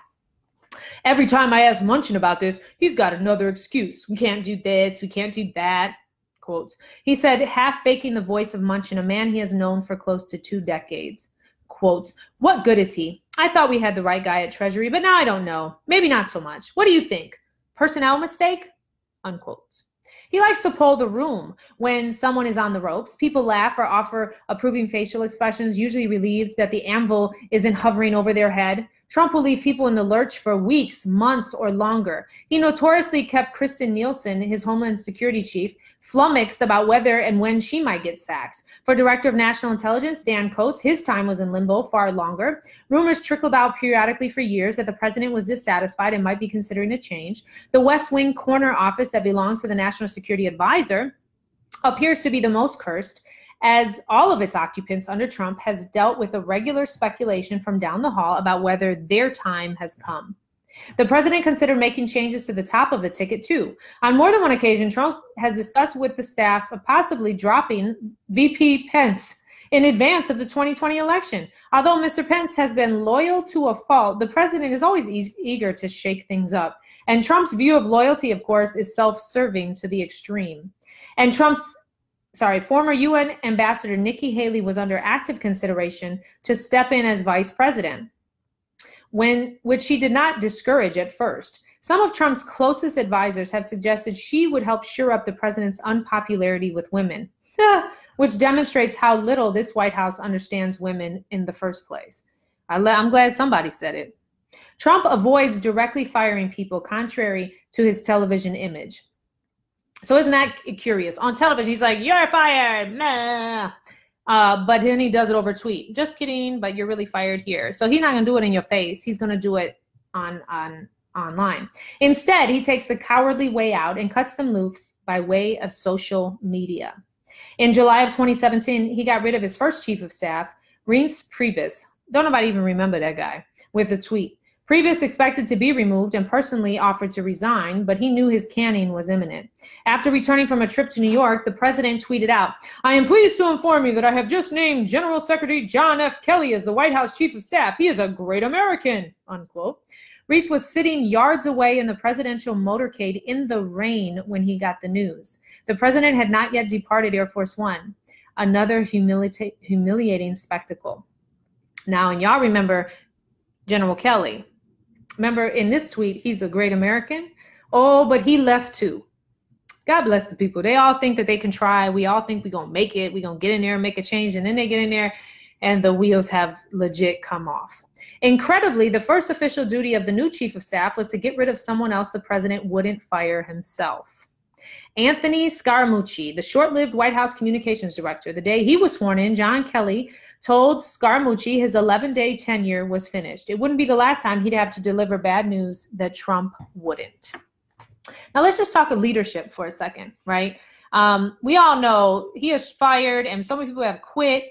"Every time I ask Mnuchin about this, he's got another excuse. We can't do this, we can't do that." Quotes. He said, half faking the voice of Mnuchin, a man he has known for close to 2 decades. Quotes, "What good is he? I thought we had the right guy at Treasury, but now I don't know. Maybe not so much. What do you think? Personnel mistake?" Unquote. He likes to pull the room when someone is on the ropes. People laugh or offer approving facial expressions, usually relieved that the anvil isn't hovering over their head. Trump will leave people in the lurch for weeks, months, or longer. He notoriously kept Kristen Nielsen, his Homeland Security chief, flummoxed about whether and when she might get sacked. For Director of National Intelligence, Dan Coats, his time was in limbo far longer. Rumors trickled out periodically for years that the president was dissatisfied and might be considering a change. The West Wing corner office that belongs to the National Security Advisor appears to be the most cursed, as all of its occupants under Trump has dealt with a regular speculation from down the hall about whether their time has come. The president considered making changes to the top of the ticket too. On more than one occasion, Trump has discussed with the staff of possibly dropping VP Pence in advance of the 2020 election. Although Mr. Pence has been loyal to a fault, the president is always eager to shake things up. And Trump's view of loyalty, of course, is self-serving to the extreme. And former UN Ambassador Nikki Haley was under active consideration to step in as vice president, which she did not discourage at first. Some of Trump's closest advisors have suggested she would help shore up the president's unpopularity with women, which demonstrates how little this White House understands women in the first place. I'm glad somebody said it. Trump avoids directly firing people, contrary to his television image. So isn't that curious? On television, he's like, "You're fired," meh. But then he does it over tweet. Just kidding, but you're really fired here. So he's not going to do it in your face. He's going to do it online. Instead, he takes the cowardly way out and cuts them loose by way of social media. In July of 2017, he got rid of his first chief of staff, Reince Priebus. Don't nobody even remember that guy, with a tweet. Priebus expected to be removed and personally offered to resign, but he knew his canning was imminent. After returning from a trip to New York, the president tweeted out, "I am pleased to inform you that I have just named General Secretary John F. Kelly as the White House Chief of Staff. He is a great American," unquote. Reince was sitting yards away in the presidential motorcade in the rain when he got the news. The president had not yet departed Air Force One, another humiliating spectacle. Now, and y'all remember General Kelly. Remember in this tweet, he's a great American. Oh, but he left too. God bless the people. They all think that they can try. We all think we're going to make it. We're going to get in there and make a change. And then they get in there and the wheels have legit come off. Incredibly, the first official duty of the new chief of staff was to get rid of someone else the president wouldn't fire himself. Anthony Scaramucci, the short-lived White House communications director, the day he was sworn in, John Kelly told Scaramucci his 11-day tenure was finished. It wouldn't be the last time he'd have to deliver bad news that Trump wouldn't. Now let's just talk of leadership for a second, right? We all know he is fired and so many people have quit.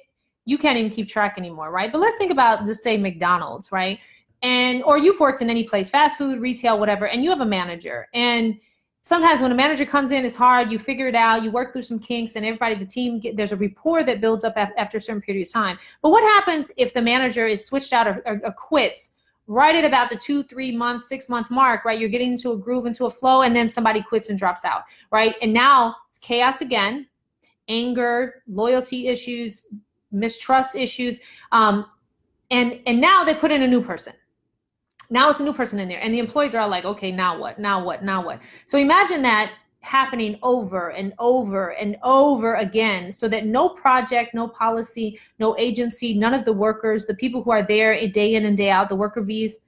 You can't even keep track anymore, right? But let's think about, just say McDonald's, right? Or you've worked in any place, fast food, retail, whatever, and you have a manager. And sometimes when a manager comes in, it's hard. You figure it out. You work through some kinks, and everybody, the team, there's a rapport that builds up after a certain period of time. But what happens if the manager is switched out or quits right at about the 2, 3 months, 6 month mark, right? You're getting into a groove, into a flow, and then somebody quits and drops out, right? And now it's chaos again, anger, loyalty issues, mistrust issues, and now they put in a new person. Now it's a new person in there, and the employees are all like, okay, now what? Now what? Now what? So imagine that happening over and over and over again, so that no project, no policy, no agency, none of the workers, the people who are there day in and day out, the worker bees,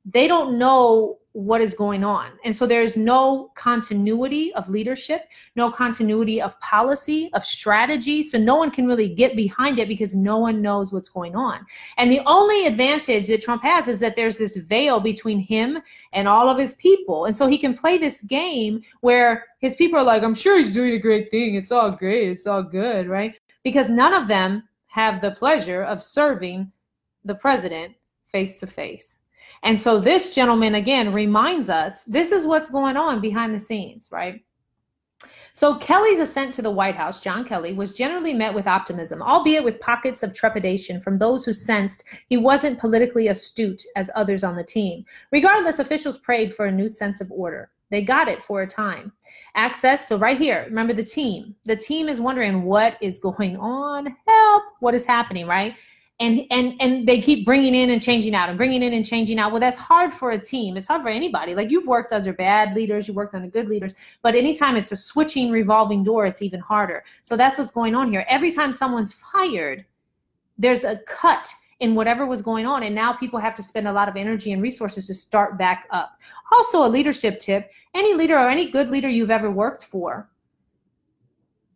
they don't know what is going on. And so there's no continuity of leadership, no continuity of policy, of strategy. So no one can really get behind it because no one knows what's going on. And the only advantage that Trump has is that there's this veil between him and all of his people. And so he can play this game where his people are like, I'm sure he's doing a great thing. It's all great. It's all good, right? Because none of them have the pleasure of serving the president face to face. And so this gentleman, again, reminds us this is what's going on behind the scenes, right? So Kelly's ascent to the White House, John Kelly, was generally met with optimism, albeit with pockets of trepidation from those who sensed he wasn't politically astute as others on the team. Regardless, officials prayed for a new sense of order. They got it for a time. Access, so right here, remember the team. The team is wondering what is going on, help, what is happening, right? And they keep bringing in and changing out and bringing in and changing out. Well, that's hard for a team. It's hard for anybody. Like, you've worked under bad leaders, you worked under good leaders, but anytime it's a switching revolving door, it's even harder. So that's what's going on here. Every time someone's fired, there's a cut in whatever was going on. And now people have to spend a lot of energy and resources to start back up. Also, a leadership tip, any leader or any good leader you've ever worked for,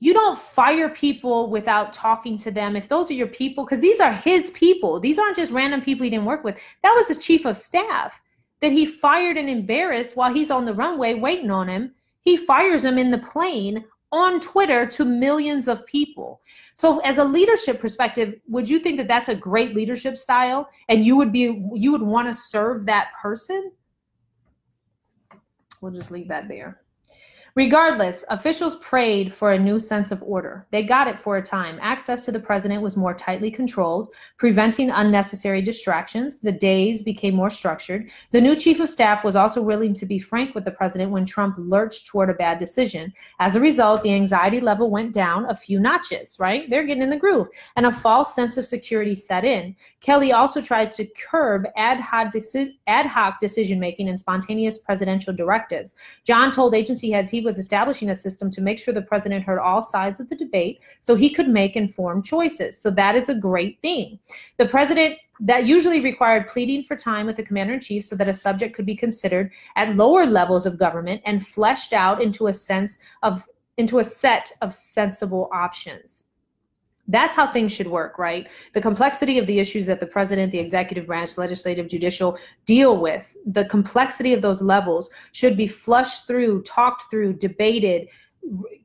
you don't fire people without talking to them. If those are your people, because these are his people. These aren't just random people he didn't work with. That was his chief of staff that he fired and embarrassed while he's on the runway waiting on him. He fires him in the plane on Twitter to millions of people. So as a leadership perspective, would you think that that's a great leadership style and you would want to serve that person? We'll just leave that there. Regardless, officials prayed for a new sense of order. They got it for a time. Access to the president was more tightly controlled, preventing unnecessary distractions. The days became more structured. The new chief of staff was also willing to be frank with the president when Trump lurched toward a bad decision. As a result, the anxiety level went down a few notches, right? They're getting in the groove. And a false sense of security set in. Kelly also tries to curb ad hoc decision-making and spontaneous presidential directives. John told agency heads he was establishing a system to make sure the president heard all sides of the debate so he could make informed choices. So that is a great thing. The president, that usually required pleading for time with the commander-in-chief so that a subject could be considered at lower levels of government and fleshed out into a set of sensible options. That's how things should work, right? The complexity of the issues that the president, the executive branch, legislative, judicial deal with, the complexity of those levels should be flushed through, talked through, debated,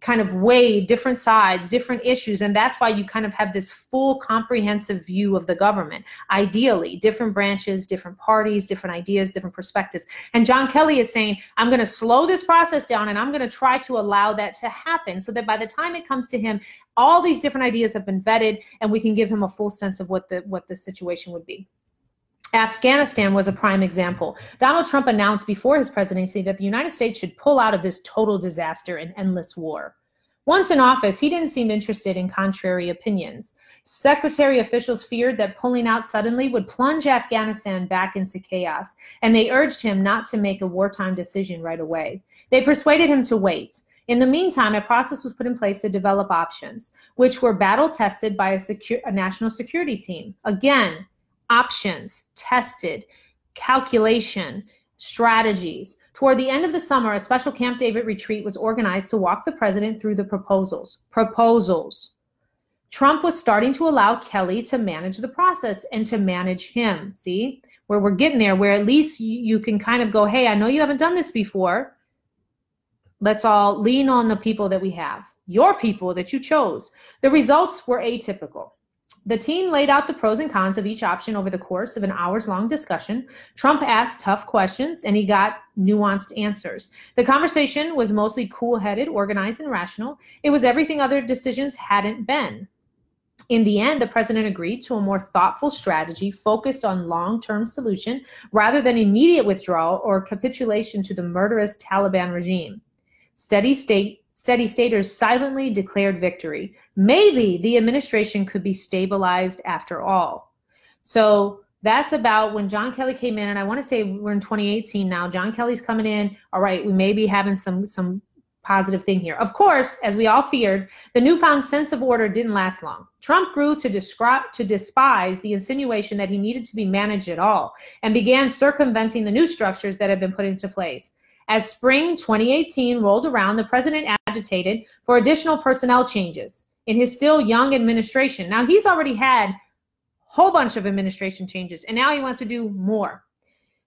kind of weighed, different sides, different issues. And that's why you kind of have this full comprehensive view of the government. Ideally, different branches, different parties, different ideas, different perspectives. And John Kelly is saying, I'm going to slow this process down and I'm going to try to allow that to happen so that by the time it comes to him, all these different ideas have been vetted and we can give him a full sense of what the situation would be. Afghanistan was a prime example. Donald Trump announced before his presidency that the United States should pull out of this total disaster and endless war. Once in office, he didn't seem interested in contrary opinions. Secretary officials feared that pulling out suddenly would plunge Afghanistan back into chaos, and they urged him not to make a wartime decision right away. They persuaded him to wait. In the meantime, a process was put in place to develop options, which were battle-tested by a national security team. Again, options, tested, calculation, strategies. Toward the end of the summer, a special Camp David retreat was organized to walk the president through the proposals. Trump was starting to allow Kelly to manage the process and to manage him. See, where we're getting there, where at least you can kind of go, hey, I know you haven't done this before. Let's all lean on the people that we have, your people that you chose. The results were atypical. The team laid out the pros and cons of each option over the course of an hours-long discussion. Trump asked tough questions, and he got nuanced answers. The conversation was mostly cool-headed, organized, and rational. It was everything other decisions hadn't been. In the end, the president agreed to a more thoughtful strategy focused on long-term solution rather than immediate withdrawal or capitulation to the murderous Taliban regime. Steady staters silently declared victory. Maybe the administration could be stabilized after all. So that's about when John Kelly came in, and I want to say we're in 2018 now. John Kelly's coming in. All right, we may be having some positive thing here. Of course, as we all feared, the newfound sense of order didn't last long. Trump grew to despise the insinuation that he needed to be managed at all and began circumventing the new structures that had been put into place. As spring 2018 rolled around, the president agitated for additional personnel changes in his still young administration. Now, he's already had a whole bunch of administration changes, and now he wants to do more.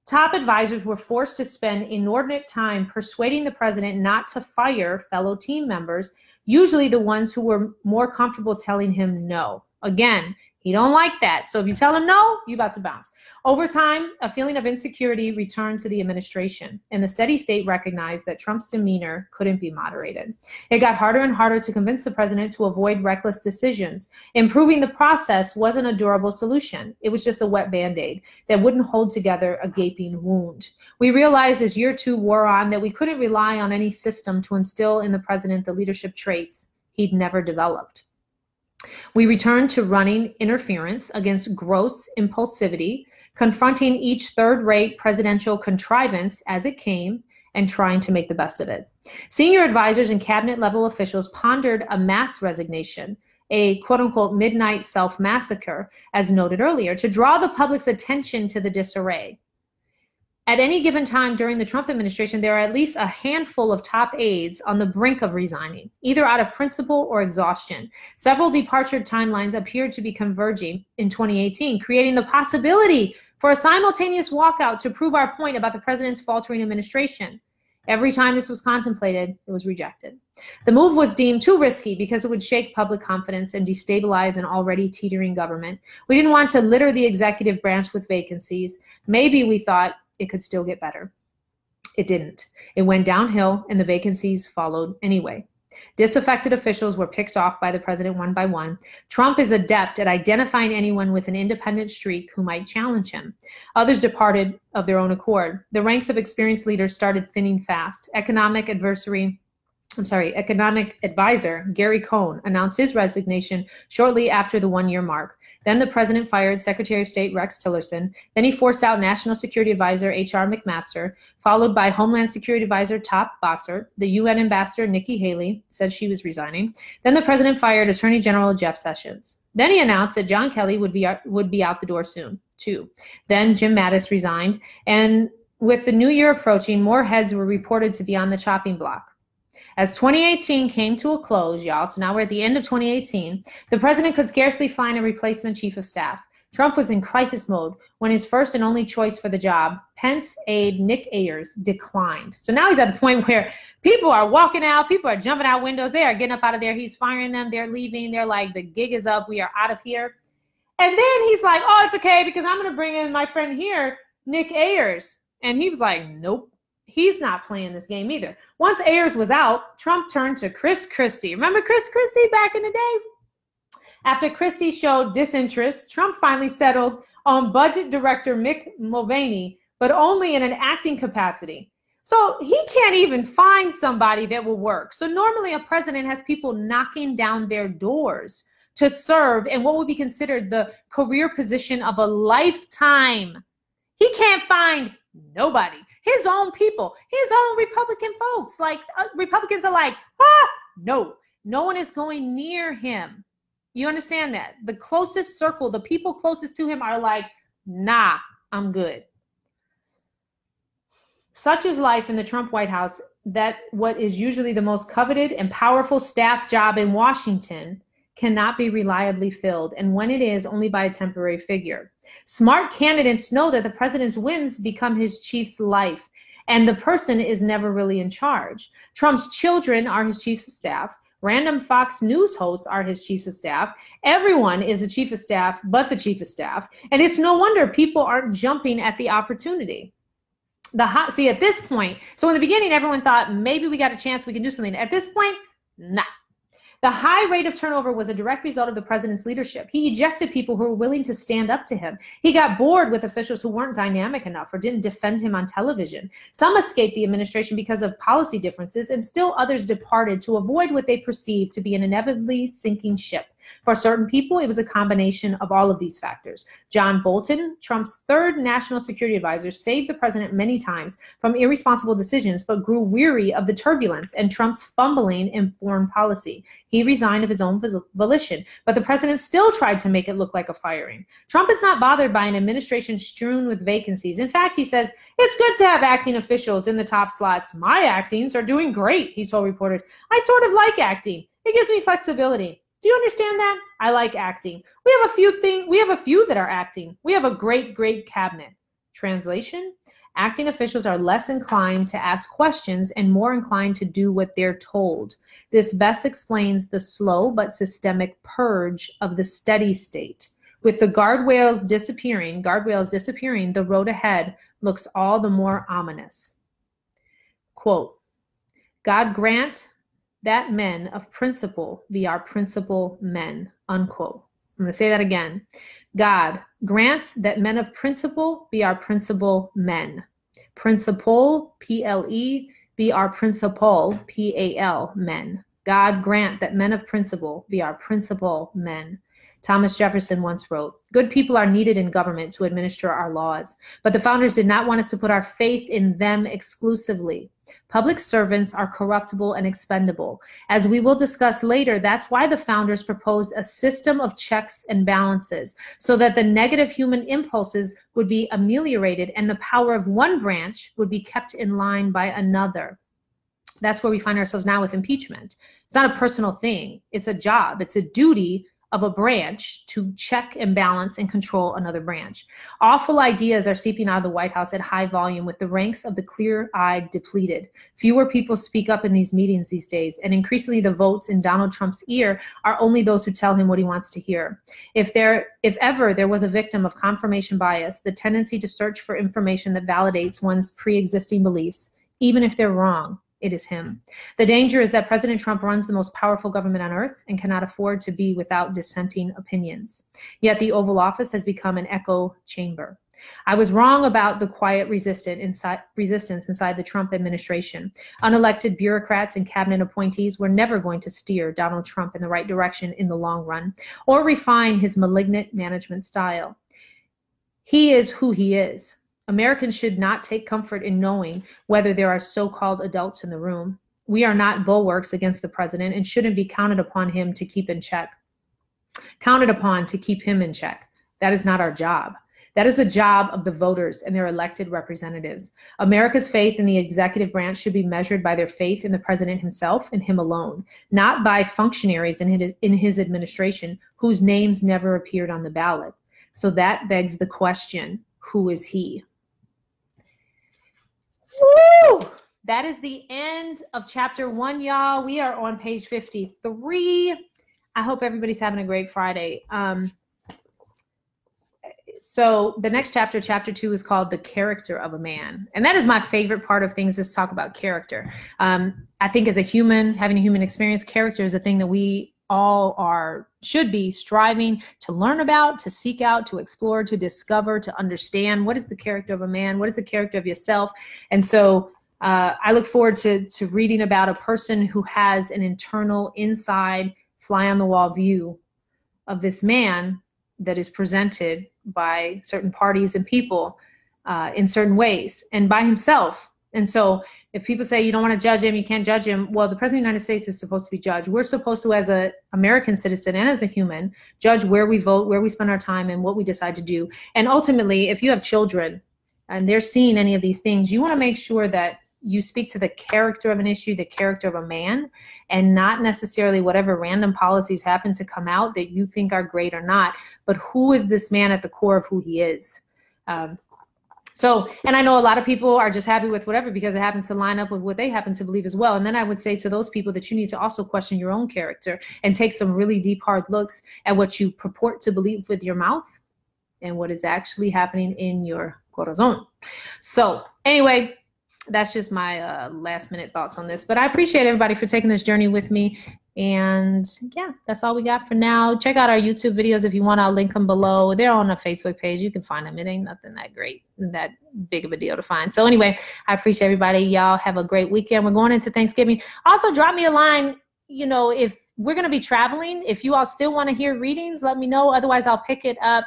Top advisors were forced to spend inordinate time persuading the president not to fire fellow team members, usually the ones who were more comfortable telling him no. Again, he don't like that. So if you tell him no, you're about to bounce. Over time, a feeling of insecurity returned to the administration, and the steady state recognized that Trump's demeanor couldn't be moderated. It got harder and harder to convince the president to avoid reckless decisions. Improving the process wasn't a durable solution. It was just a wet Band-Aid that wouldn't hold together a gaping wound. We realized as year two wore on that we couldn't rely on any system to instill in the president the leadership traits he'd never developed. We returned to running interference against gross impulsivity, confronting each third-rate presidential contrivance as it came, and trying to make the best of it. Senior advisors and cabinet-level officials pondered a mass resignation, a quote-unquote midnight self-massacre, as noted earlier, to draw the public's attention to the disarray. At any given time during the Trump administration, there are at least a handful of top aides on the brink of resigning, either out of principle or exhaustion. Several departure timelines appeared to be converging in 2018, creating the possibility for a simultaneous walkout to prove our point about the president's faltering administration. Every time this was contemplated, it was rejected. The move was deemed too risky because it would shake public confidence and destabilize an already teetering government. We didn't want to litter the executive branch with vacancies. Maybe we thought it could still get better. It didn't. It went downhill and the vacancies followed anyway. Disaffected officials were picked off by the president one by one. Trump is adept at identifying anyone with an independent streak who might challenge him. Others departed of their own accord. The ranks of experienced leaders started thinning fast. Economic advisor Gary Cohn announced his resignation shortly after the one-year mark. Then the president fired Secretary of State Rex Tillerson. Then he forced out National Security Advisor H.R. McMaster, followed by Homeland Security Advisor Top Bossert. The UN Ambassador Nikki Haley said she was resigning. Then the president fired Attorney General Jeff Sessions. Then he announced that John Kelly would be out the door soon, too. Then Jim Mattis resigned. And with the new year approaching, more heads were reported to be on the chopping block. As 2018 came to a close, y'all, so now we're at the end of 2018, the president could scarcely find a replacement chief of staff. Trump was in crisis mode when his first and only choice for the job, Pence aide Nick Ayers, declined. So now he's at the point where people are walking out, people are jumping out windows, they are getting up out of there, he's firing them, they're leaving, they're like, the gig is up, we are out of here. And then he's like, oh, it's okay because I'm going to bring in my friend here, Nick Ayers. And he was like, nope. He's not playing this game either. Once Ayers was out, Trump turned to Chris Christie. Remember Chris Christie back in the day? After Christie showed disinterest, Trump finally settled on Budget Director Mick Mulvaney, but only in an acting capacity. So he can't even find somebody that will work. So normally a president has people knocking down their doors to serve in what would be considered the career position of a lifetime. He can't find nobody. His own people, his own Republican folks, like Republicans are like, no one is going near him. You understand that? The closest circle, the people closest to him are like, nah, I'm good. Such is life in the Trump White House that what is usually the most coveted and powerful staff job in Washington cannot be reliably filled, and when it is, only by a temporary figure. Smart candidates know that the president's whims become his chief's life, and the person is never really in charge. Trump's children are his chiefs of staff. Random Fox News hosts are his chiefs of staff. Everyone is the chief of staff but the chief of staff, and it's no wonder people aren't jumping at the opportunity. See, at this point, so in the beginning, everyone thought maybe we got a chance, we can do something. At this point, nah. The high rate of turnover was a direct result of the president's leadership. He ejected people who were willing to stand up to him. He got bored with officials who weren't dynamic enough or didn't defend him on television. Some escaped the administration because of policy differences, and still others departed to avoid what they perceived to be an inevitably sinking ship. For certain people, it was a combination of all of these factors. John Bolton, Trump's third national security advisor, saved the president many times from irresponsible decisions, but grew weary of the turbulence and Trump's fumbling in foreign policy. He resigned of his own volition, but the president still tried to make it look like a firing. Trump is not bothered by an administration strewn with vacancies. In fact, he says, it's good to have acting officials in the top slots. My actings are doing great, he told reporters. I sort of like acting. It gives me flexibility. Do you understand that? I like acting. We have a few that are acting. We have a great cabinet. Translation: acting officials are less inclined to ask questions and more inclined to do what they're told. This best explains the slow but systemic purge of the steady state. With the guardrails disappearing, the road ahead looks all the more ominous. Quote, God grant that men of principle be our principal men, unquote. I'm going to say that again. God, grant that men of principle be our principal men. Principle, P-L-E, be our principal, P-A-L, men. God, grant that men of principle be our principal men. Thomas Jefferson once wrote, good people are needed in government to administer our laws, but the founders did not want us to put our faith in them exclusively. Public servants are corruptible and expendable. As we will discuss later, that's why the founders proposed a system of checks and balances so that the negative human impulses would be ameliorated and the power of one branch would be kept in line by another. That's where we find ourselves now with impeachment. It's not a personal thing. It's a job. It's a duty of a branch to check and balance and control another branch. Awful ideas are seeping out of the White House at high volume with the ranks of the clear-eyed depleted. Fewer people speak up in these meetings these days, and increasingly the votes in Donald Trump's ear are only those who tell him what he wants to hear. If ever there was a victim of confirmation bias, the tendency to search for information that validates one's pre-existing beliefs, even if they're wrong, it is him. The danger is that President Trump runs the most powerful government on earth and cannot afford to be without dissenting opinions. Yet the Oval Office has become an echo chamber. I was wrong about the quiet resistance inside the Trump administration. Unelected bureaucrats and cabinet appointees were never going to steer Donald Trump in the right direction in the long run or refine his malignant management style. He is who he is. Americans should not take comfort in knowing whether there are so-called adults in the room. We are not bulwarks against the president and shouldn't be counted upon him to keep in check. Counted upon to keep him in check. That is not our job. That is the job of the voters and their elected representatives. America's faith in the executive branch should be measured by their faith in the president himself and him alone, not by functionaries in his administration whose names never appeared on the ballot. So that begs the question, who is he? Woo! That is the end of chapter 1, y'all. We are on page 53. I hope everybody's having a great Friday. So the next chapter, chapter 2, is called The Character of a Man. And that is my favorite part of things, is talk about character. I think as a human, having a human experience, character is a thing that we all should be striving to learn about, to seek out, to explore, to discover, to understand. What is the character of a man? What is the character of yourself? And so I look forward to reading about a person who has an internal, inside, fly on the wall view of this man that is presented by certain parties and people in certain ways and by himself. And so if people say you don't want to judge him, you can't judge him, well, the President of the United States is supposed to be judged. We're supposed to, as an American citizen and as a human, judge where we vote, where we spend our time, and what we decide to do. And ultimately, if you have children and they're seeing any of these things, you want to make sure that you speak to the character of an issue, the character of a man, and not necessarily whatever random policies happen to come out that you think are great or not, but who is this man at the core of who he is? And I know a lot of people are just happy with whatever because it happens to line up with what they happen to believe as well. And then I would say to those people that you need to also question your own character and take some really deep, hard looks at what you purport to believe with your mouth and what is actually happening in your corazon. So anyway, that's just my last minute thoughts on this. But I appreciate everybody for taking this journey with me. And yeah, that's all we got for now. Check out our YouTube videos if you want. I'll link them below. They're on a Facebook page. You can find them. It ain't nothing that great, that big of a deal to find. So anyway, I appreciate everybody. Y'all have a great weekend. We're going into Thanksgiving. Also, drop me a line. You know, if we're going to be traveling, if you all still want to hear readings, let me know. Otherwise, I'll pick it up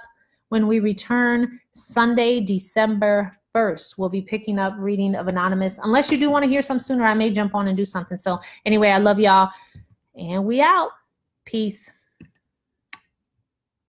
when we return Sunday, December 1st. We'll be picking up reading of Anonymous. Unless you do want to hear some sooner, I may jump on and do something. So anyway, I love y'all. And we out. Peace.